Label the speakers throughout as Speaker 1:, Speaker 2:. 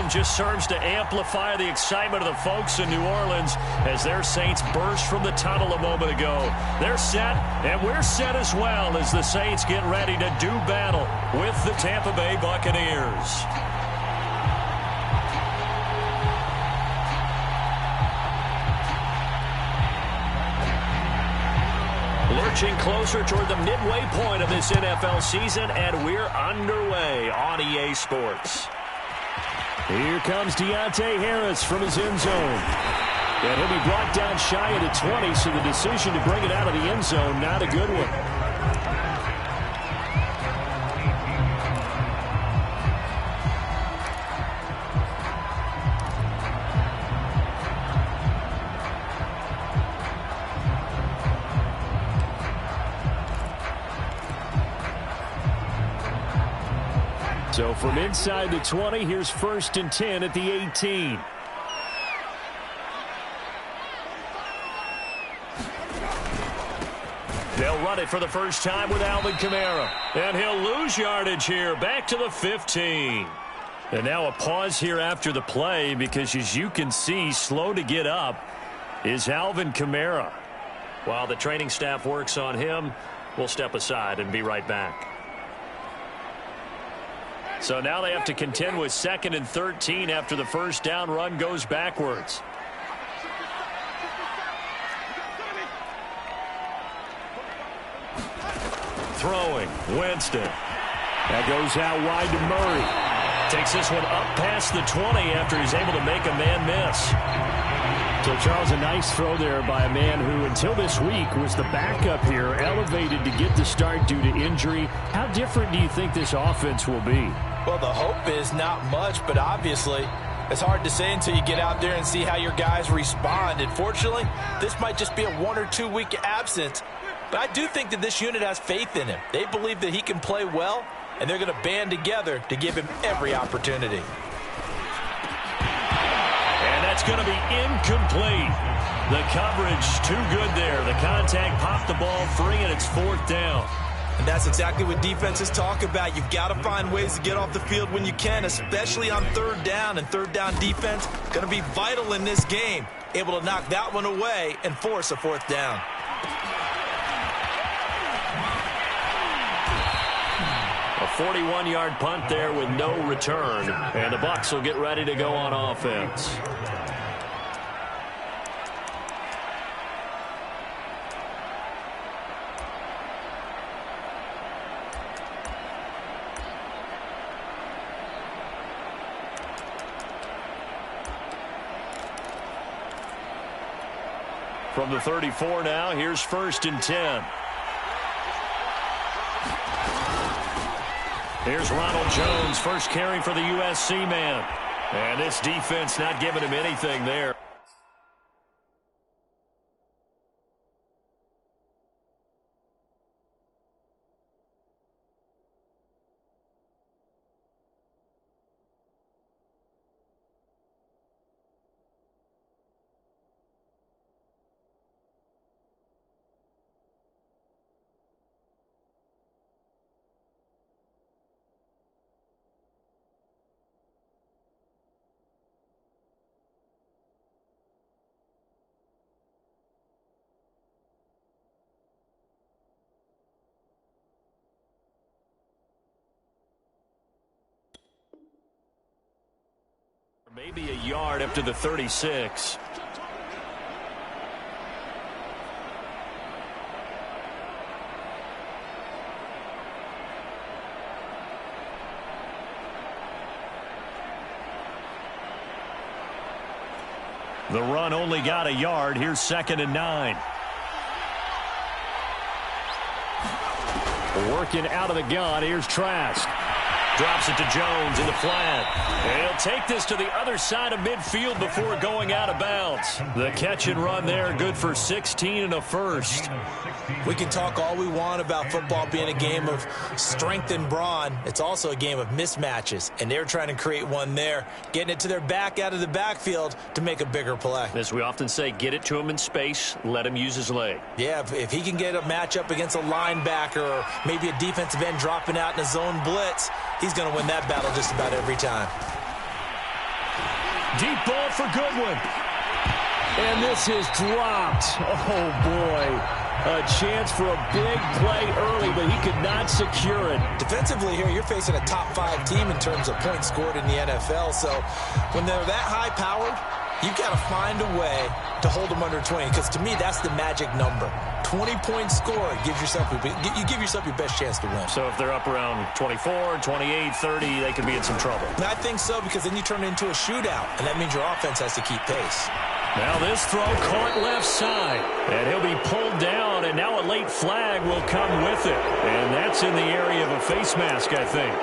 Speaker 1: just serves to amplify the excitement of the folks in New Orleans as their Saints burst from the tunnel a moment ago. They're set, and we're set as well as the Saints get ready to do battle with the Tampa Bay Buccaneers. Lurching closer toward the midway point of this NFL season, and we're underway on EA Sports. Here comes Deontay Harris from his end zone. And he'll be brought down shy of the 20, so the decision to bring it out of the end zone, not a good one. So from inside the 20, here's 1st and 10 at the 18. They'll run it for the first time with Alvin Kamara. And he'll lose yardage here, back to the 15. And now a pause here after the play because, as you can see, slow to get up is Alvin Kamara. While the training staff works on him, we'll step aside and be right back. So now they have to contend with 2nd and 13 after the first down run goes backwards. Throwing, Winston. That goes out wide to Murray. Takes this one up past the 20 after he's able to make a man miss. So, Charles, a nice throw there by a man who, until this week, was the backup here, elevated to get the start due to injury. How different do you think this offense will be?
Speaker 2: Well, the hope is not much, but obviously it's hard to say until you get out there and see how your guys respond. Unfortunately, this might just be a 1 or 2 week absence, but I do think that this unit has faith in him. They believe that he can play well, and they're going to band together to give him every opportunity.
Speaker 1: And that's going to be incomplete. The coverage too good there. The contact popped the ball free, and it's 4th down.
Speaker 2: And that's exactly what defenses talk about. You've got to find ways to get off the field when you can, especially on 3rd down. And 3rd down defense going to be vital in this game. Able to knock that one away and force a 4th down.
Speaker 1: A 41-yard punt there with no return. And the Bucs will get ready to go on offense. From the 34 now, here's 1st and 10. Here's Ronald Jones, first carry for the USC man. And this defense not giving him anything there. Maybe a yard up to the 36. The run only got a yard. Here's 2nd and 9. Working out of the gun. Here's Trask. Drops it to Jones in the flat. And he'll take this to the other side of midfield before going out of bounds. The catch and run there, good for 16 and a first.
Speaker 2: We can talk all we want about football being a game of strength and brawn. It's also a game of mismatches, and they're trying to create one there, getting it to their back out of the backfield to make a bigger play.
Speaker 1: As we often say, get it to him in space, let him use his leg.
Speaker 2: Yeah, if he can get a matchup against a linebacker or maybe a defensive end dropping out in a zone blitz, he's going to win that battle just about every time.
Speaker 1: Deep ball for Goodwin. And this is dropped. Oh, boy. A chance for a big play early, but he could not secure it.
Speaker 2: Defensively here, you're facing a top 5 team in terms of points scored in the NFL. So when they're that high-powered, you've got to find a way to hold them under 20, because to me, that's the magic number. 20-point score gives yourself you give yourself your best chance to win.
Speaker 1: So if they're up around 24, 28, 30, they could be in some trouble.
Speaker 2: And I think so, because then you turn it into a shootout, and that means your offense has to keep pace.
Speaker 1: Now this throw caught left side, and he'll be pulled down, and now a late flag will come with it. And that's in the area of a face mask, I think.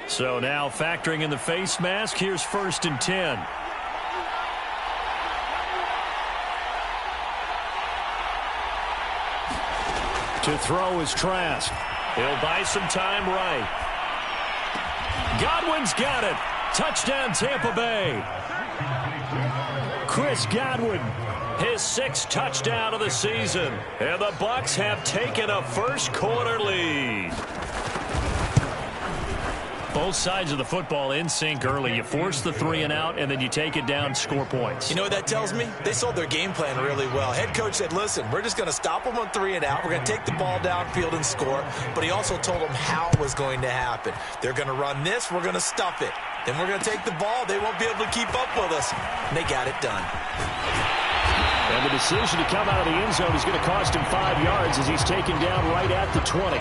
Speaker 1: So now factoring in the face mask, here's 1st and 10. To throw is Trask. He'll buy some time right. Godwin's got it. Touchdown Tampa Bay. Chris Godwin, his 6th touchdown of the season. And the Bucs have taken a first-quarter lead. Both sides of the football in sync early. You force the 3-and-out, and then you take it down, score points.
Speaker 2: You know what that tells me? They sold their game plan really well. Head coach said, listen, we're just going to stop them on 3-and-out. We're going to take the ball downfield and score. But he also told them how it was going to happen. They're going to run this. We're going to stuff it. Then we're going to take the ball. They won't be able to keep up with us. And they got it done.
Speaker 1: And the decision to come out of the end zone is going to cost him 5 yards as he's taken down right at the 20.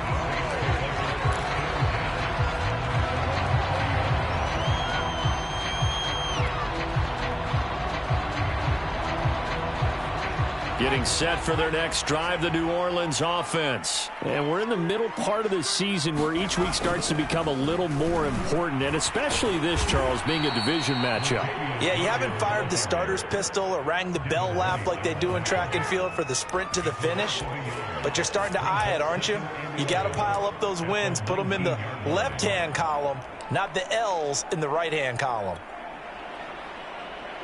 Speaker 1: Getting set for their next drive, the New Orleans offense. And we're in the middle part of the season where each week starts to become a little more important, and especially this, Charles, being a division matchup.
Speaker 2: Yeah, you haven't fired the starter's pistol or rang the bell lap like they do in track and field for the sprint to the finish, but you're starting to eye it, aren't you? You got to pile up those wins, put them in the left-hand column, not the L's in the right-hand column.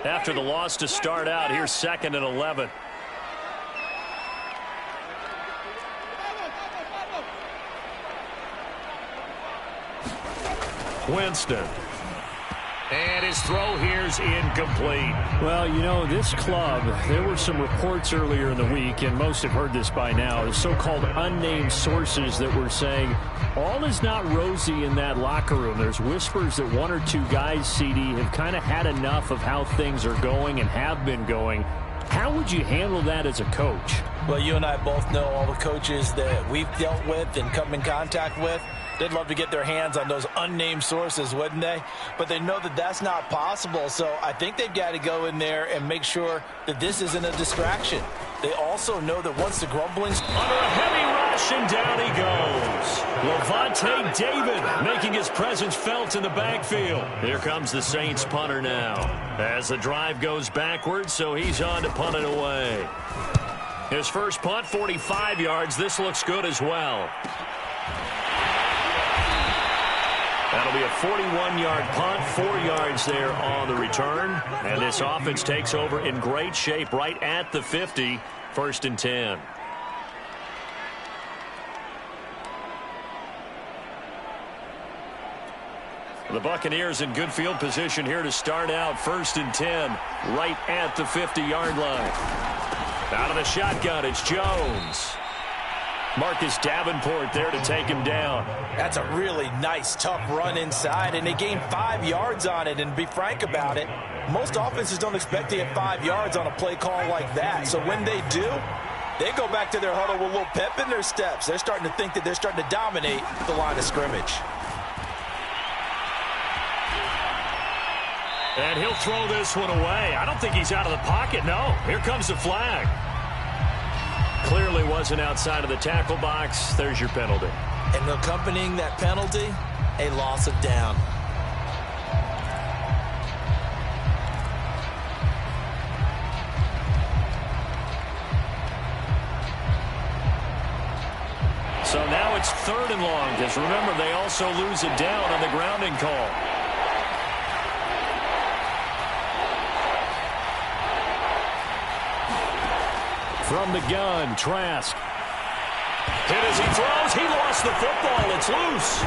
Speaker 1: After the loss to start out, here's 2nd and 11. Winston. And his throw here's incomplete. Well, you know, this club, there were some reports earlier in the week, and most have heard this by now, the so-called unnamed sources that were saying all is not rosy in that locker room. There's whispers that 1 or 2 guys, CD, have kind of had enough of how things are going and have been going. How would you handle that as a coach?
Speaker 2: Well, you and I both know all the coaches that we've dealt with and come in contact with. They'd love to get their hands on those unnamed sources, wouldn't they? But they know that that's not possible, so I think they've got to go in there and make sure that this isn't a distraction. They also know that once the grumbling's
Speaker 1: under a heavy rush, and down he goes. Levante David making his presence felt in the backfield. Here comes the Saints punter now. As the drive goes backwards, so he's on to punt it away. His first punt, 45 yards. This looks good as well. That'll be a 41-yard punt, 4 yards there on the return. And this offense takes over in great shape right at the 50, 1st and 10. The Buccaneers in good field position here to start out, 1st and 10, right at the 50-yard line. Out of the shotgun, it's Jones. Marcus Davenport there to take him down.
Speaker 2: That's a really nice, tough run inside, and they gained 5 yards on it. And to be frank about it, most offenses don't expect to get 5 yards on a play call like that. So when they do, they go back to their huddle with a little pep in their steps. They're starting to think that they're starting to dominate the line of scrimmage.
Speaker 1: And he'll throw this one away. I don't think he's out of the pocket, no. Here comes the flag. Clearly wasn't outside of the tackle box. There's your penalty.
Speaker 2: And accompanying that penalty, a loss of down.
Speaker 1: So now it's 3rd and long, because remember, they also lose a down on the grounding call. From the gun, Trask. Hit as he throws. He lost the football. It's loose.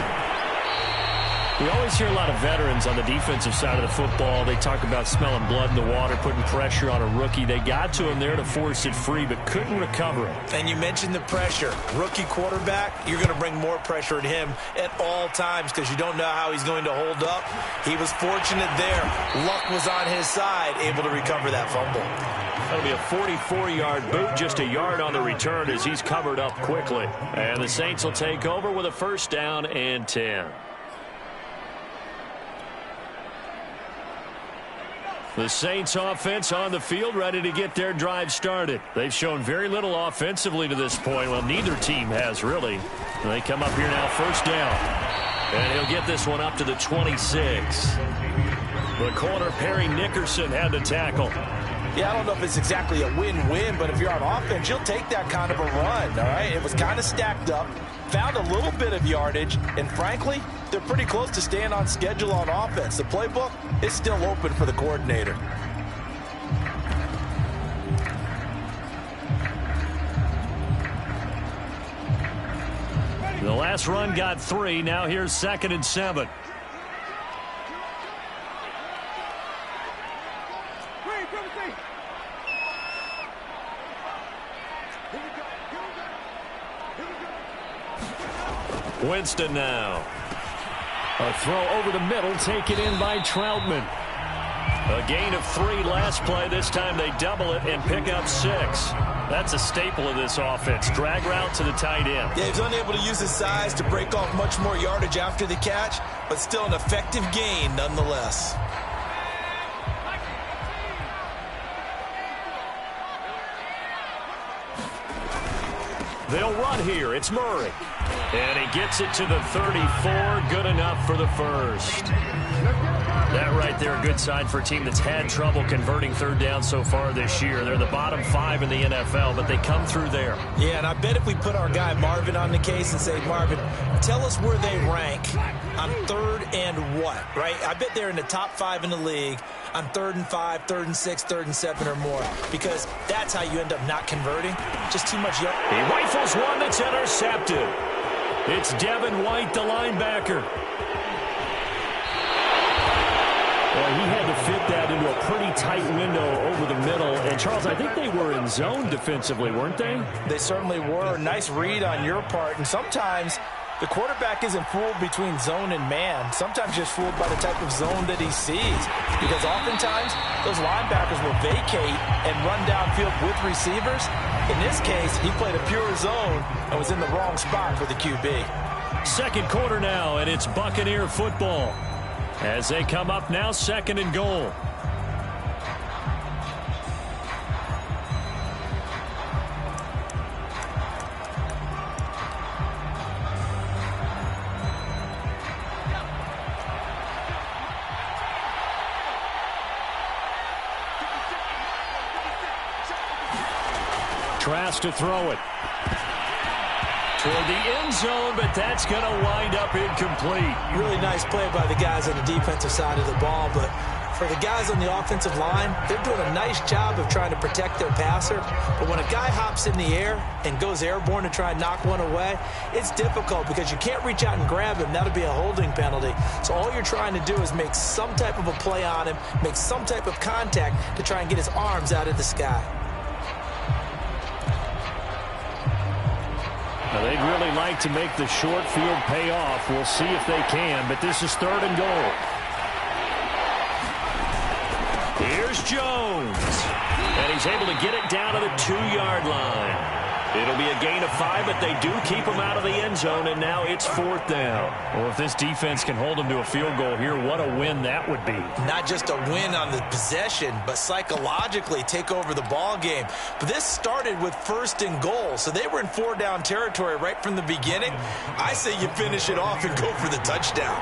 Speaker 1: We always hear a lot of veterans on the defensive side of the football. They talk about smelling blood in the water, putting pressure on a rookie. They got to him there to force it free, but couldn't recover it.
Speaker 2: And you mentioned the pressure. Rookie quarterback, you're going to bring more pressure at him at all times because you don't know how he's going to hold up. He was fortunate there. Luck was on his side, able to recover that fumble.
Speaker 1: That'll be a 44-yard boot, just a yard on the return as he's covered up quickly. And the Saints will take over with a first down and 10. The Saints offense on the field, ready to get their drive started. They've shown very little offensively to this point. Well, neither team has, really. They come up here now, first down. And he'll get this one up to the 26. The corner, Perry Nickerson, had to tackle.
Speaker 2: Yeah, I don't know if it's exactly a win-win, but if you're on offense, you'll take that kind of a run, all right? It was kind of stacked up, found a little bit of yardage, and frankly, they're pretty close to staying on schedule on offense. The playbook is still open for the coordinator.
Speaker 1: The last run got 3. Now here's 2nd and 7. Winston now. A throw over the middle, taken in by Troutman. A gain of 3 last play. This time they double it and pick up 6. That's a staple of this offense. Drag route to the tight end.
Speaker 2: Yeah, he's unable to use his size to break off much more yardage after the catch, but still an effective gain nonetheless.
Speaker 1: They'll run here. It's Murray. And he gets it to the 34. Good enough for the first. That right there, a good sign for a team that's had trouble converting third down so far this year. They're the bottom 5 in the NFL, but they come through there.
Speaker 2: Yeah, and I bet if we put our guy Marvin on the case and say, Marvin, tell us where they rank on 3rd and what, right? I bet they're in the top 5 in the league on 3rd and 5, 3rd and 6, 3rd and 7 or more, because that's how you end up not converting. Just too much yard.
Speaker 1: He rifles one that's intercepted. It's Devin White, the linebacker. Well, he had to fit that into a pretty tight window over the middle. And, Charles, I think they were in zone defensively, weren't they?
Speaker 2: They certainly were. Nice read on your part. And sometimes the quarterback isn't fooled between zone and man. Sometimes just fooled by the type of zone that he sees. Because oftentimes those linebackers will vacate and run downfield with receivers. In this case, he played a pure zone and was in the wrong spot for the QB.
Speaker 1: Second quarter now, and it's Buccaneer football. As they come up now, 2nd and goal. Trask to throw it toward the end zone, but that's going to wind up incomplete.
Speaker 2: Really nice play by the guys on the defensive side of the ball, but for the guys on the offensive line, they're doing a nice job of trying to protect their passer. But when a guy hops in the air and goes airborne to try and knock one away, it's difficult because you can't reach out and grab him. That'll be a holding penalty. So all you're trying to do is make some type of a play on him, make some type of contact to try and get his arms out of the sky.
Speaker 1: Now, they'd really like to make the short field pay off. We'll see if they can, but this is 3rd and goal. Here's Jones. And he's able to get it down to the 2-yard line. It'll be a gain of 5, but they do keep him out of the end zone, and now it's 4th down. Well, if this defense can hold them to a field goal here, what a win that would be.
Speaker 2: Not just a win on the possession, but psychologically take over the ball game. But this started with 1st and goal, so they were in 4-down territory right from the beginning. I say you finish it off and go for the touchdown.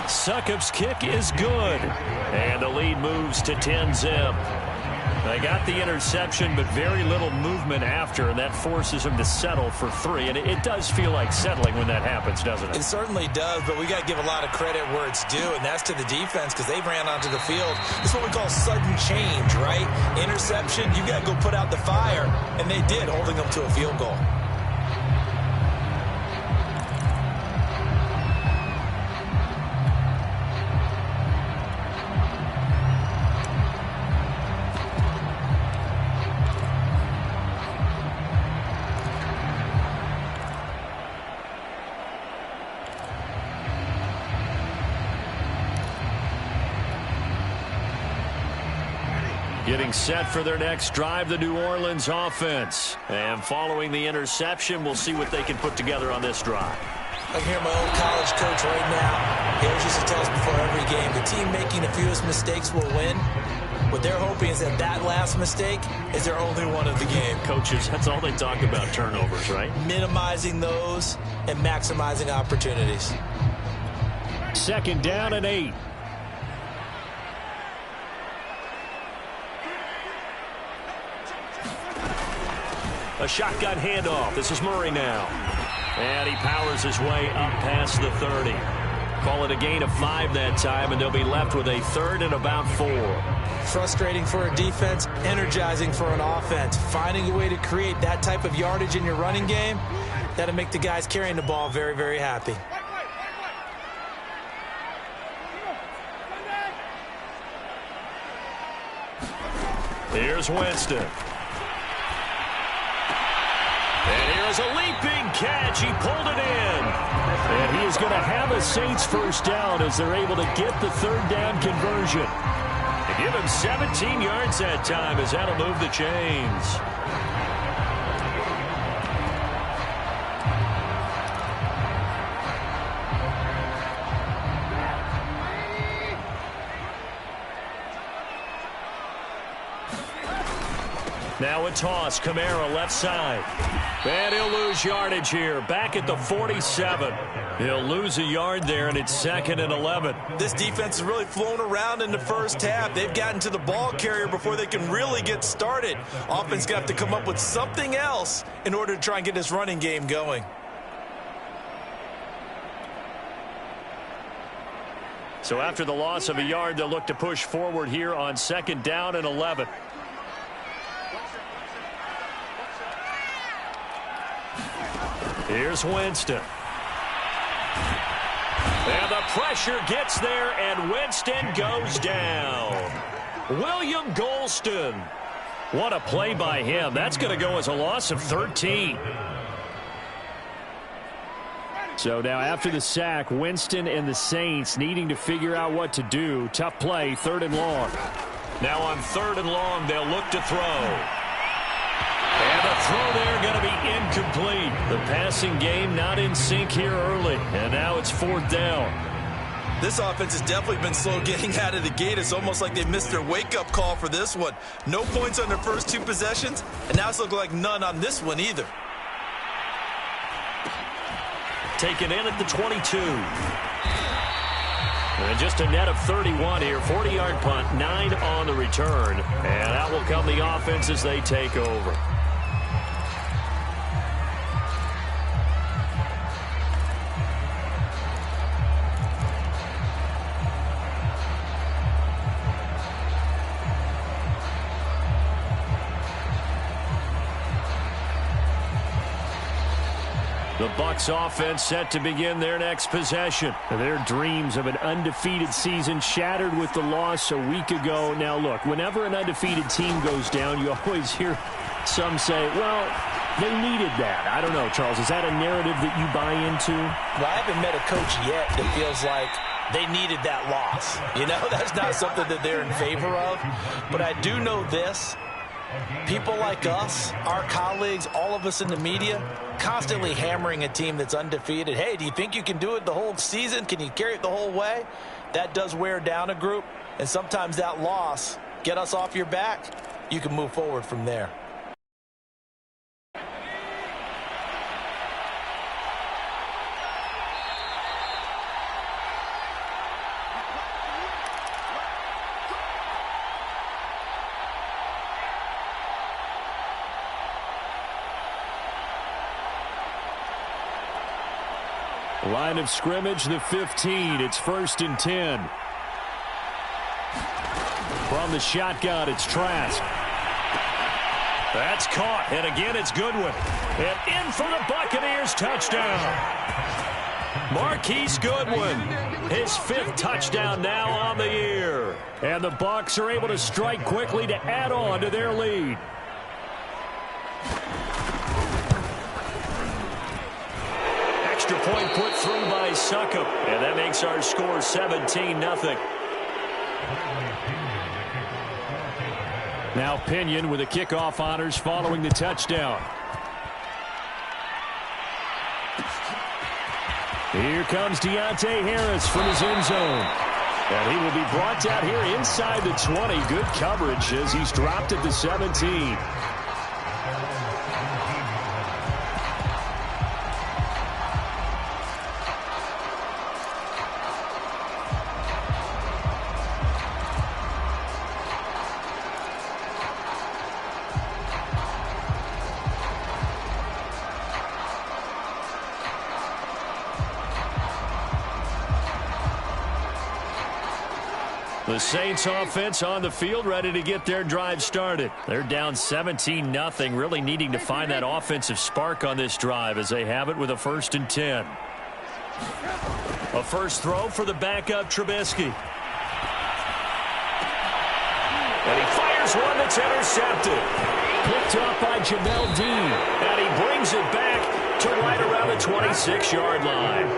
Speaker 2: Succop's
Speaker 1: kick is good. And the lead moves to 10-zip. They got the interception, but very little movement after, and that forces them to settle for 3. And it does feel like settling when that happens, doesn't it?
Speaker 2: It certainly does, but we got to give a lot of credit where it's due, and that's to the defense because they ran onto the field. It's what we call sudden change, right? Interception, you got to go put out the fire, and they did, holding them to a field goal.
Speaker 1: Getting set for their next drive, the New Orleans offense. And following the interception, we'll see what they can put together on this drive.
Speaker 2: I can hear my old college coach right now. He always used to tell us before every game, the team making the fewest mistakes will win. What they're hoping is that that last mistake is their only one of the game.
Speaker 1: Coaches, that's all they talk about, turnovers, right?
Speaker 2: Minimizing those and maximizing opportunities.
Speaker 1: 2nd down and 8. A shotgun handoff. This is Murray now. And he powers his way up past the 30. Call it a gain of 5 that time, and they'll be left with a 3rd and about 4.
Speaker 2: Frustrating for a defense, energizing for an offense. Finding a way to create that type of yardage in your running game, that'll make the guys carrying the ball very, very happy.
Speaker 1: Here's Winston. And here's a leaping catch. He pulled it in. And he is going to have a Saints first down as they're able to get the 3rd down conversion. They give him 17 yards that time as that'll move the chains. Now a toss. Kamara left side. And he'll lose yardage here. Back at the 47. He'll lose a yard there, and it's 2nd and 11.
Speaker 2: This defense is really flown around in the first half. They've gotten to the ball carrier before they can really get started. Offense got to come up with something else in order to try and get this running game going.
Speaker 1: So after the loss of a yard, they'll look to push forward here on 2nd down and 11. Here's Winston. And the pressure gets there, and Winston goes down. William Golston. What a play by him. That's going to go as a loss of 13. So now after the sack, Winston and the Saints needing to figure out what to do. Tough play, 3rd and long. Now on 3rd and long, they'll look to throw. And the throw there going to be incomplete. The passing game not in sync here early. And now it's 4th down.
Speaker 2: This offense has definitely been slow getting out of the gate. It's almost like they missed their wake-up call for this one. No points on their first 2 possessions, and now it's looking like none on this one either.
Speaker 1: Taken in at the 22. And just a net of 31 here. 40-yard punt, 9 on the return. And out will come the offense as they take over. The Bucs offense set to begin their next possession. Their dreams of an undefeated season shattered with the loss a week ago. Now, look, whenever an undefeated team goes down, you always hear some say, well, they needed that. I don't know, Charles. Is that a narrative that you buy into?
Speaker 2: Well, I haven't met a coach yet that feels like they needed that loss. You know, that's not something that they're in favor of. But I do know this. People like us, our colleagues, all of us in the media, constantly hammering a team that's undefeated. Hey, do you think you can do it the whole season? Can you carry it the whole way? That does wear down a group, and sometimes that loss, get us off your back, you can move forward from there.
Speaker 1: Line of scrimmage, the 15. It's 1st and 10. From the shotgun, it's Trask. That's caught, and again it's Goodwin. And in for the Buccaneers, touchdown. Marquise Goodwin, his 5th touchdown now on the year. And the Bucs are able to strike quickly to add on to their lead. Extra point put through by Succop, and that makes our score 17-0. Now Pinion with the kickoff honors following the touchdown. Here comes Deontay Harris from his end zone. And he will be brought down here inside the 20. Good coverage as he's dropped at the 17. The Saints offense on the field, ready to get their drive started. They're down 17-0, really needing to find that offensive spark on this drive as they have it with a 1st and 10. A first throw for the backup Trubisky. And he fires one that's intercepted. Picked up by Jamel Dean. And he brings it back to right around the 26-yard line.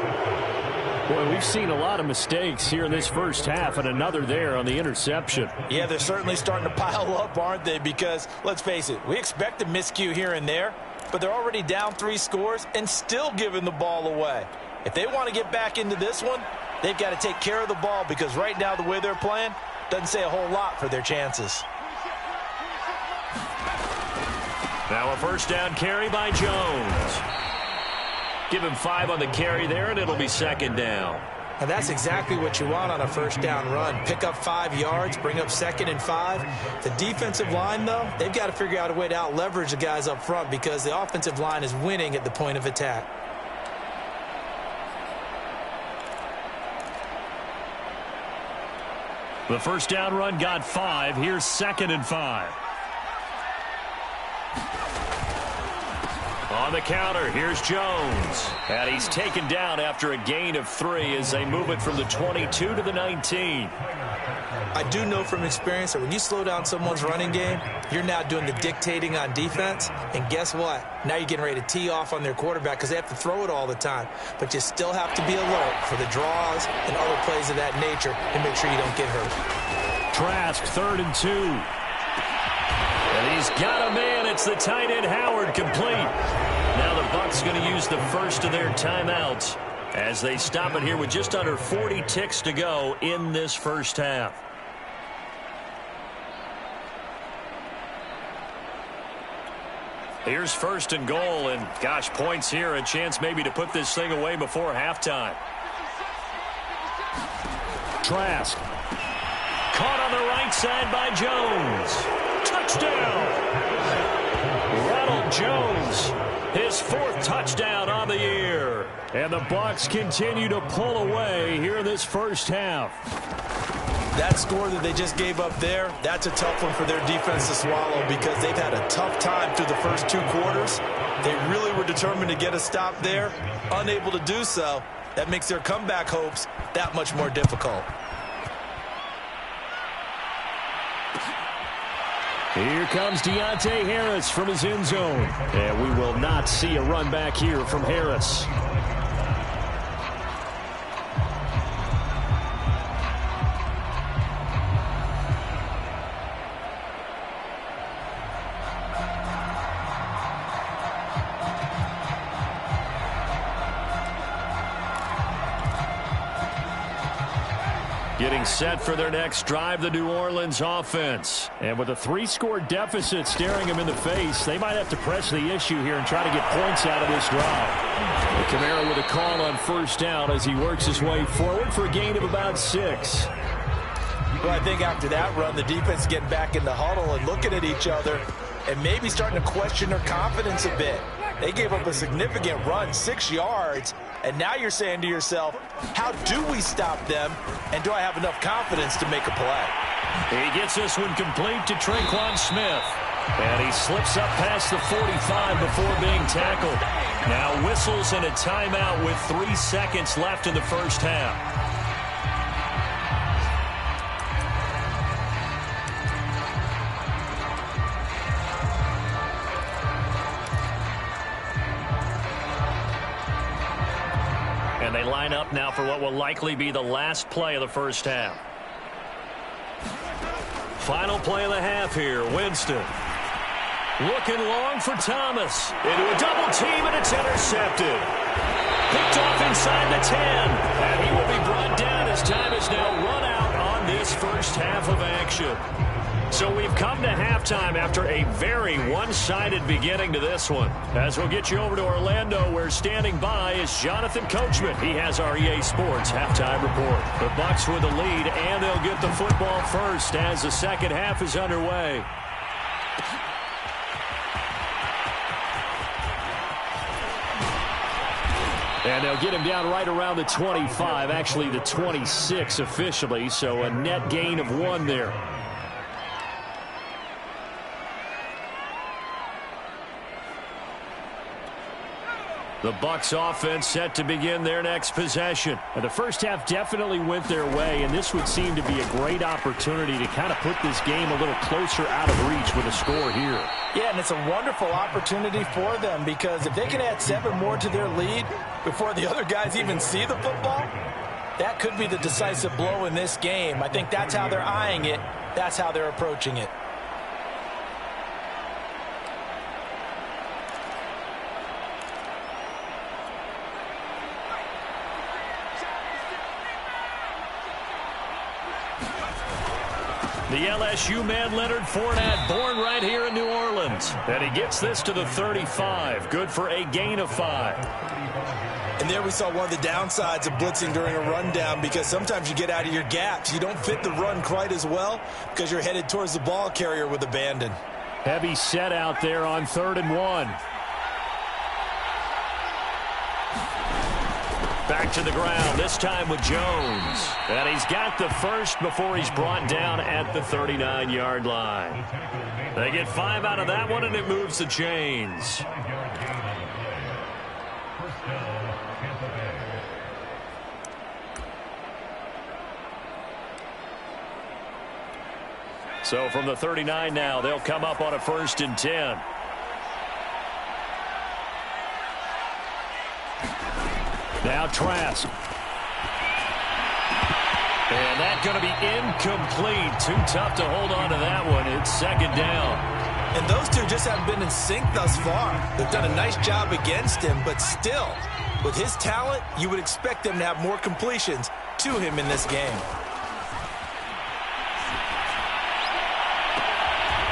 Speaker 1: Boy, we've seen a lot of mistakes here in this first half, and another there on the interception.
Speaker 2: Yeah, they're certainly starting to pile up, aren't they? Because, let's face it, we expect a miscue here and there, but they're already down 3 scores and still giving the ball away. If they want to get back into this one, they've got to take care of the ball, because right now the way they're playing doesn't say a whole lot for their chances.
Speaker 1: Now a first down carry by Jones. Give him 5 on the carry there, and it'll be 2nd down.
Speaker 2: And that's exactly what you want on a first down run. Pick up 5 yards, bring up 2nd and 5. The defensive line, though, they've got to figure out a way to out-leverage the guys up front because the offensive line is winning at the point of attack.
Speaker 1: The first down run got 5. Here's 2nd and 5. On the counter, here's Jones. And he's taken down after a gain of 3 as they move it from the 22 to the 19.
Speaker 2: I do know from experience that when you slow down someone's running game, you're now doing the dictating on defense. And guess what? Now you're getting ready to tee off on their quarterback because they have to throw it all the time. But you still have to be alert for the draws and other plays of that nature and make sure you don't get hurt.
Speaker 1: Trask, 3rd and 2. And he's got a man. It's the tight end Howard, complete. Now the Bucs going to use the first of their timeouts as they stop it here with just under 40 ticks to go in this first half. Here's 1st and goal, and gosh, points here, a chance maybe to put this thing away before halftime. Trask. Caught on the right side by Jones. Touchdown! Ronald Jones, his 4th touchdown on the year. And the Bucs continue to pull away here in this first half.
Speaker 2: That score that they just gave up there, that's a tough one for their defense to swallow because they've had a tough time through the first 2 quarters. They really were determined to get a stop there, unable to do so. That makes their comeback hopes that much more difficult.
Speaker 1: Here comes Deontay Harris from his end zone. And we will not see a run back here from Harris. Getting set for their next drive, the New Orleans offense. And with a 3-score deficit staring them in the face, they might have to press the issue here and try to get points out of this drive. Kamara with a call on first down as he works his way forward for a gain of about 6.
Speaker 2: Well, I think after that run, the defense getting back in the huddle and looking at each other and maybe starting to question their confidence a bit. They gave up a significant run, 6 yards, And now you're saying to yourself, how do we stop them? And do I have enough confidence to make a play?
Speaker 1: He gets this one complete to Traquan Smith. And he slips up past the 45 before being tackled. Now whistles and a timeout with 3 seconds left in the first half. And they line up now for what will likely be the last play of the first half. Final play of the half here, Winston. Looking long for Thomas. Into a double team, and it's intercepted. Picked off inside the 10. And he will be brought down as time is now run out on this first half of action. So we've come to halftime after a very one-sided beginning to this one. As we'll get you over to Orlando, where standing by is Jonathan Coachman. He has our EA Sports halftime report. The Bucs with the lead, and they'll get the football first as the second half is underway. And they'll get him down right around the 25, actually the 26 officially, so a net gain of 1 there. The Bucs offense set to begin their next possession. And the first half definitely went their way, and this would seem to be a great opportunity to kind of put this game a little closer out of reach with a score here.
Speaker 2: Yeah, and it's a wonderful opportunity for them, because if they can add 7 more to their lead before the other guys even see the football, that could be the decisive blow in this game. I think that's how they're eyeing it. That's how they're approaching it.
Speaker 1: The LSU man, Leonard Fournette, born right here in New Orleans. And he gets this to the 35. Good for a gain of 5.
Speaker 2: And there we saw one of the downsides of blitzing during a rundown, because sometimes you get out of your gaps. You don't fit the run quite as well because you're headed towards the ball carrier with abandon.
Speaker 1: Heavy set out there on 3rd and 1. Back to the ground, this time with Jones. And he's got the first before he's brought down at the 39-yard line. They get 5 out of that one, and it moves the chains. So from the 39 now, they'll come up on a 1st and 10. Now Trask. And that's going to be incomplete. Too tough to hold on to that one. It's 2nd down.
Speaker 2: And those two just haven't been in sync thus far. They've done a nice job against him, but still, with his talent, you would expect them to have more completions to him in this game.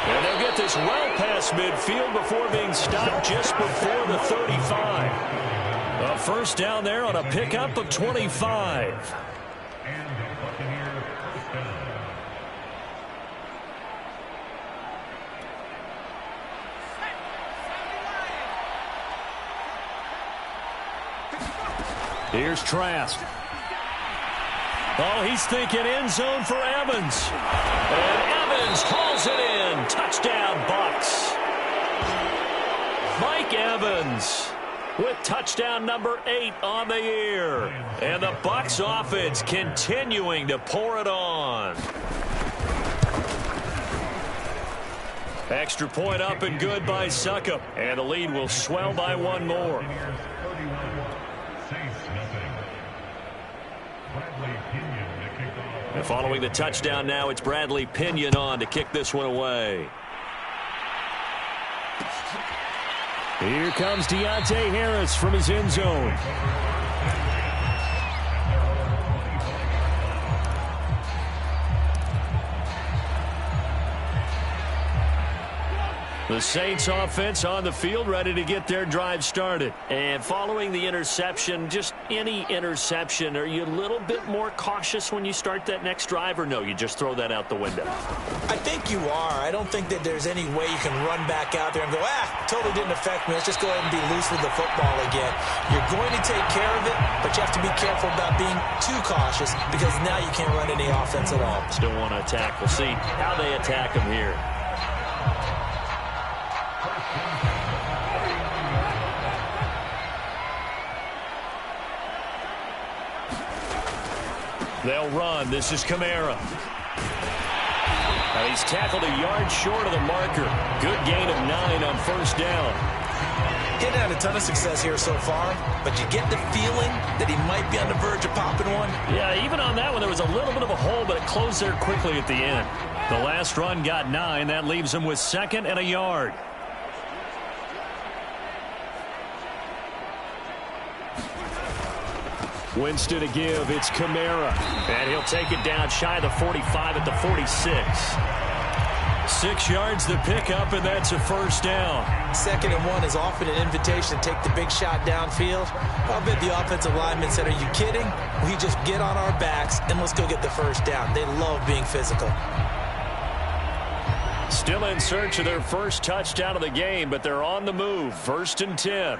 Speaker 1: And they'll get this well past midfield before being stopped just before the 35. A 1st down there on a pickup of 25. Here's Trask. Oh, he's thinking end zone for Evans. And Evans hauls it in. Touchdown, Bucs. Mike Evans with touchdown number 8 on the year. And the Bucs offense continuing to pour it on. Extra point up and good by Succop. And the lead will swell by 1 more. And following the touchdown now, it's Bradley Pinion on to kick this one away. Here comes Deontay Harris from his end zone. The Saints offense on the field, ready to get their drive started.
Speaker 3: And following the interception, just any interception, are you a little bit more cautious when you start that next drive, or no, you just throw that out the window?
Speaker 2: I think you are. I don't think that there's any way you can run back out there and go, totally didn't affect me. Let's just go ahead and be loose with the football again. You're going to take care of it, but you have to be careful about being too cautious because now you can't run any offense at all.
Speaker 3: Still want to attack. We'll see how they attack them here.
Speaker 1: They'll run. This is Kamara. He's tackled a yard short of the marker. Good gain of 9 on first down.
Speaker 2: He's had a ton of success here so far, but you get the feeling that he might be on the verge of popping one.
Speaker 1: Yeah, even on that one, there was a little bit of a hole, but it closed there quickly at the end. The last run got 9. That leaves him with 2nd and a yard. Winston to give. It's Kamara. And he'll take it down shy of the 45 at the 46. 6 yards the pickup, and that's a first down.
Speaker 2: 2nd and 1 is often an invitation to take the big shot downfield. I'll bet the offensive lineman said, are you kidding? We just get on our backs and let's go get the first down. They love being physical.
Speaker 1: Still in search of their first touchdown of the game, but they're on the move. 1st and 10.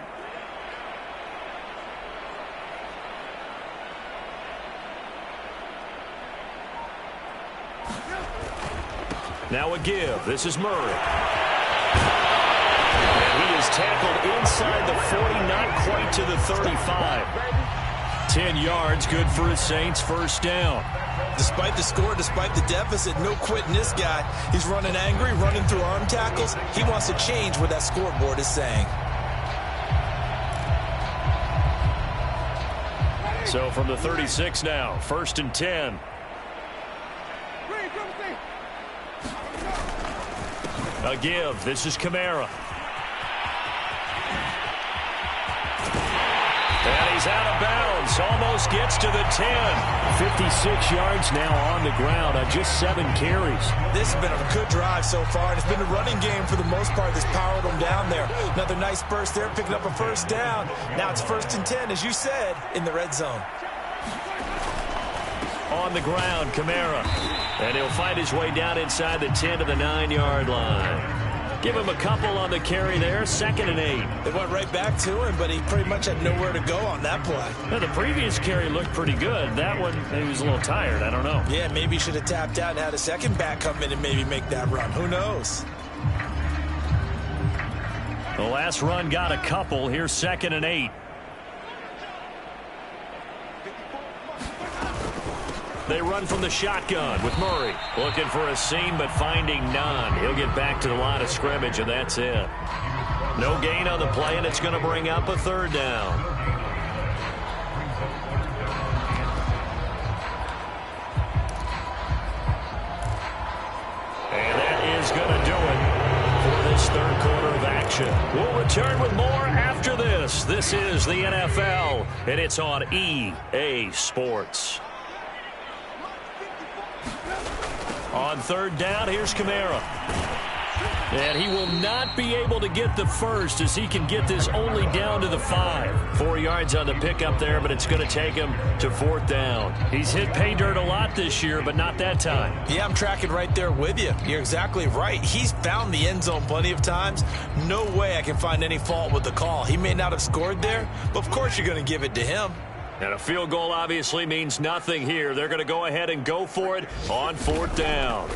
Speaker 1: Now a give. This is Murray. And he is tackled inside the 40, not quite to the 35. 10 yards, good for his Saints. First down.
Speaker 2: Despite the score, despite the deficit, no quitting this guy. He's running angry, running through arm tackles. He wants to change what that scoreboard is saying.
Speaker 1: So from the 36 now, 1st and 10. A give. This is Kamara. And he's out of bounds. Almost gets to the 10. 56 yards now on the ground on just 7 carries.
Speaker 2: This has been a good drive so far, and it's been a running game for the most part that's powered them down there. Another nice burst there, picking up a first down. Now it's 1st and 10, as you said, in the red zone.
Speaker 1: On the ground, Kamara. And he'll find his way down inside the 10 to the 9-yard line. Give him a couple on the carry there. 2nd and 8.
Speaker 2: They went right back to him, but he pretty much had nowhere to go on that play.
Speaker 1: Now, the previous carry looked pretty good. That one, he was a little tired. I don't know.
Speaker 2: Yeah, maybe he should have tapped out and had a second back come in and maybe make that run. Who knows?
Speaker 1: The last run got a couple. Here's 2nd and 8. They run from the shotgun with Murray. Looking for a seam, but finding none. He'll get back to the line of scrimmage, and that's it. No gain on the play, and it's going to bring up a 3rd down. And that is going to do it for this 3rd quarter of action. We'll return with more after this. This is the NFL, and it's on EA Sports. On 3rd down, here's Kamara. And he will not be able to get the first as he can get this only down to the 5. 4 yards on the pickup there, but it's going to take him to 4th down. He's hit pay dirt a lot this year, but not that time.
Speaker 2: Yeah, I'm tracking right there with you. You're exactly right. He's found the end zone plenty of times. No way I can find any fault with the call. He may not have scored there, but of course you're going to give it to him.
Speaker 1: And a field goal obviously means nothing here. They're going to go ahead and go for it on 4th down.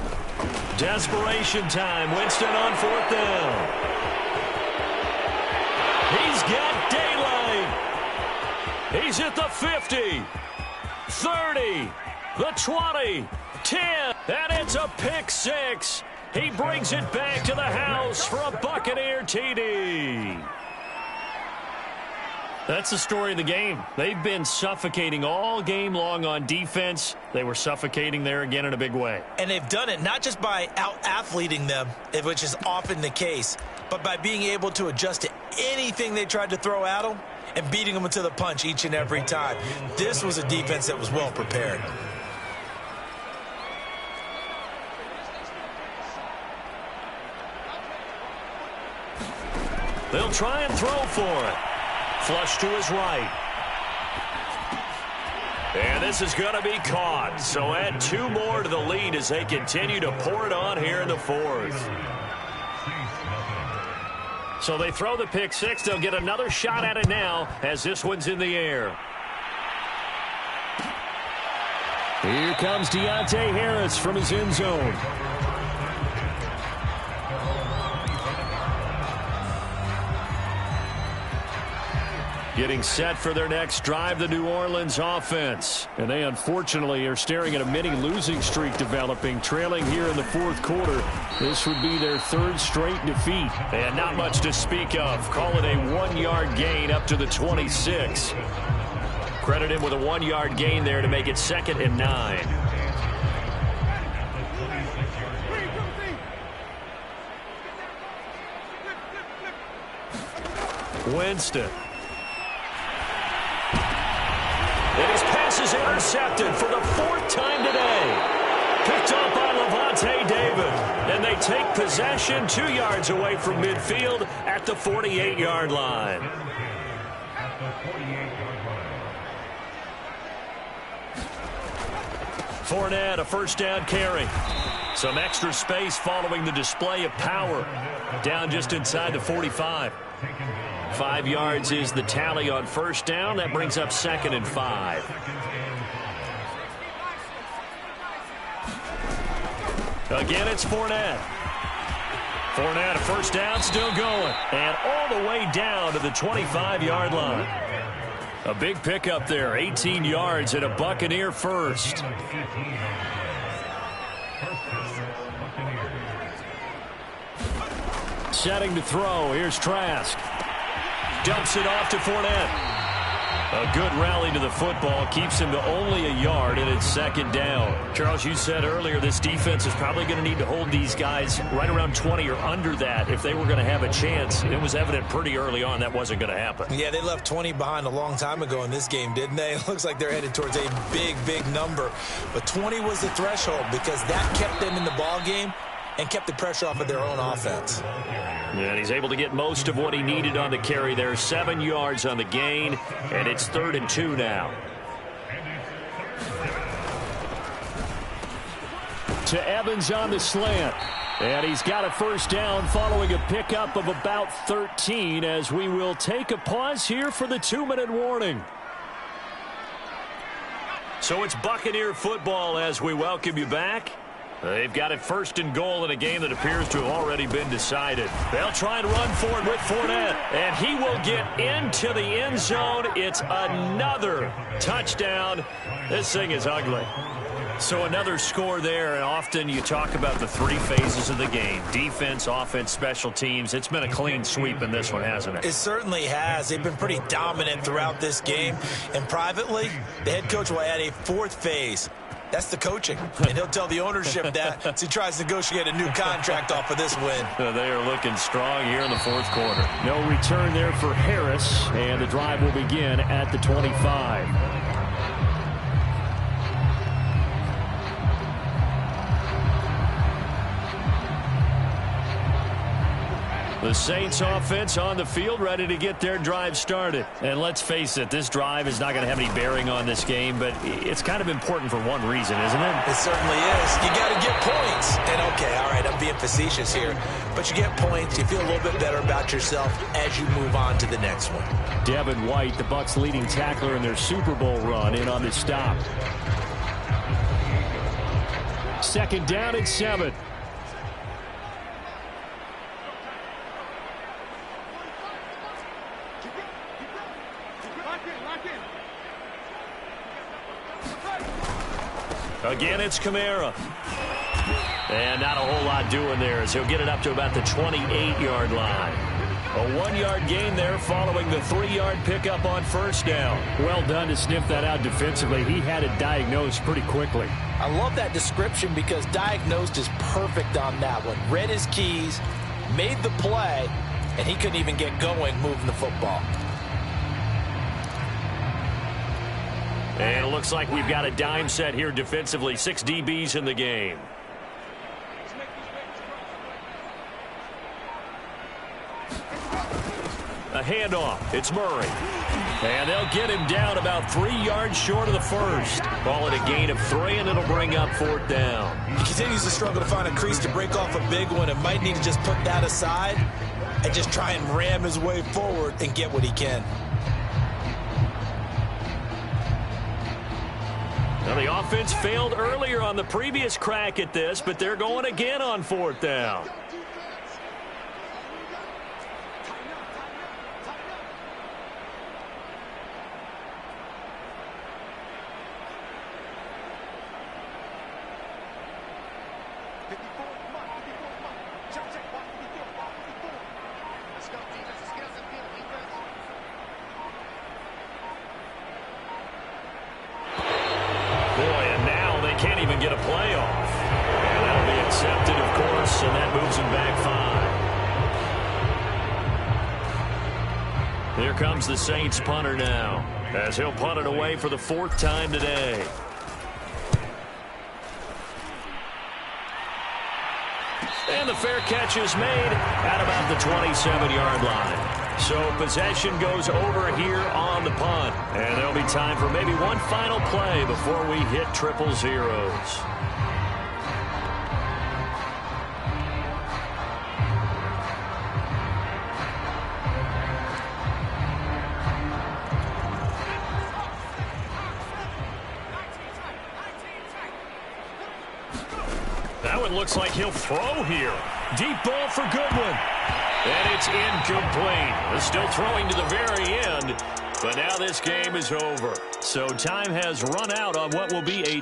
Speaker 1: Desperation time. Winston on 4th down. He's got daylight. He's at the 50, 30, the 20, 10, and it's a pick 6. He brings it back to the house for a Buccaneer TD. That's the story of the game. They've been suffocating all game long on defense. They were suffocating there again in a big way.
Speaker 2: And they've done it not just by out-athleting them, which is often the case, but by being able to adjust to anything they tried to throw at them and beating them to the punch each and every time. This was a defense that was well prepared.
Speaker 3: They'll try and throw for it. Flush to his right. And this is going to be caught. So add 2 more to the lead as they continue to pour it on here in the 4th. So they throw the pick 6. They'll get another shot at it now as this one's in the air. Here comes Deontay Harris from his end zone. Getting set for their next drive, the New Orleans offense. And they unfortunately are staring at a mini losing streak developing, trailing here in the 4th quarter. This would be their 3rd straight defeat. And not much to speak of. Call it a 1-yard gain up to the 26. Credit him with a 1-yard gain there to make it 2nd and 9. Winston. And his pass is intercepted for the 4th time today. Picked off by Levante David. And they take possession 2 yards away from midfield at the 48-yard line. Fournette, a 1st down carry. Some extra space following the display of power. Down just inside the 45. 5 yards is the tally on 1st down. That brings up 2nd and 5. Again, it's Fournette. Fournette, a 1st down, still going. And all the way down to the 25-yard line. A big pickup there, 18 yards and a Buccaneer first. Setting to throw, here's Trask. Dumps it off to Fournette. A good rally to the football keeps him to only a yard, and it's 2nd down. Charles, you said earlier this defense is probably going to need to hold these guys right around 20 or under that if they were going to have a chance. It was evident pretty early on that wasn't going to happen.
Speaker 2: Yeah, they left 20 behind a long time ago in this game, didn't they? It looks like they're headed towards a big, big number. But 20 was the threshold because that kept them in the ball game and kept the pressure off of their own offense.
Speaker 3: And he's able to get most of what he needed on the carry there. 7 yards on the gain, and it's 3rd and 2 now. To Evans on the slant. And he's got a 1st down following a pickup of about 13 as we will take a pause here for the 2-minute warning. So it's Buccaneer football as we welcome you back. They've got it 1st and goal in a game that appears to have already been decided. They'll try and run for it with Fournette. And he will get into the end zone. It's another touchdown. This thing is ugly. So another score there, and often you talk about the 3 phases of the game. Defense, offense, special teams. It's been a clean sweep in this one, hasn't it?
Speaker 2: It certainly has. They've been pretty dominant throughout this game. And privately, the head coach will add a 4th phase. That's the coaching, and he'll tell the ownership that as he tries to negotiate a new contract off of this win.
Speaker 3: They are looking strong here in the 4th quarter. No return there for Harris, and the drive will begin at the 25. The Saints offense on the field, ready to get their drive started. And let's face it, this drive is not going to have any bearing on this game, but it's kind of important for one reason, isn't it?
Speaker 2: It certainly is. You got to get points. And okay, all right, I'm being facetious here, but you get points, you feel a little bit better about yourself as you move on to the next one.
Speaker 3: Devin White, the Bucs' leading tackler in their Super Bowl run, in on this stop. 2nd down and 7. Again, it's Kamara. And not a whole lot doing there as he'll get it up to about the 28-yard line. A 1-yard gain there following the 3-yard pickup on 1st down. Well done to sniff that out defensively. He had it diagnosed pretty quickly.
Speaker 2: I love that description because diagnosed is perfect on that one. Read his keys, made the play, and he couldn't even get going moving the football.
Speaker 3: And it looks like we've got a dime set here defensively. 6 DBs in the game.
Speaker 1: A handoff. It's Murray. And they'll get him down about 3 yards short of the first. Call it a gain of 3, and it'll bring up 4th down.
Speaker 2: He continues to struggle to find a crease to break off a big one and might need to just put that aside and just try and ram his way forward and get what he can.
Speaker 1: Now, the offense failed earlier on the previous crack at this, but they're going again on 4th down. Can't even get a play off. And that'll be accepted, of course, and that moves him back 5. Here comes the Saints punter now, as he'll punt it away for the 4th time today. And the fair catch is made at about the 27-yard line. So possession goes over here on the punt. And there'll be time for maybe one final play before we hit 000. That one looks like he'll throw here. Deep ball for Goodwin. And it's incomplete. They're still throwing to the very end, but now this game is over. So time has run out on what will be a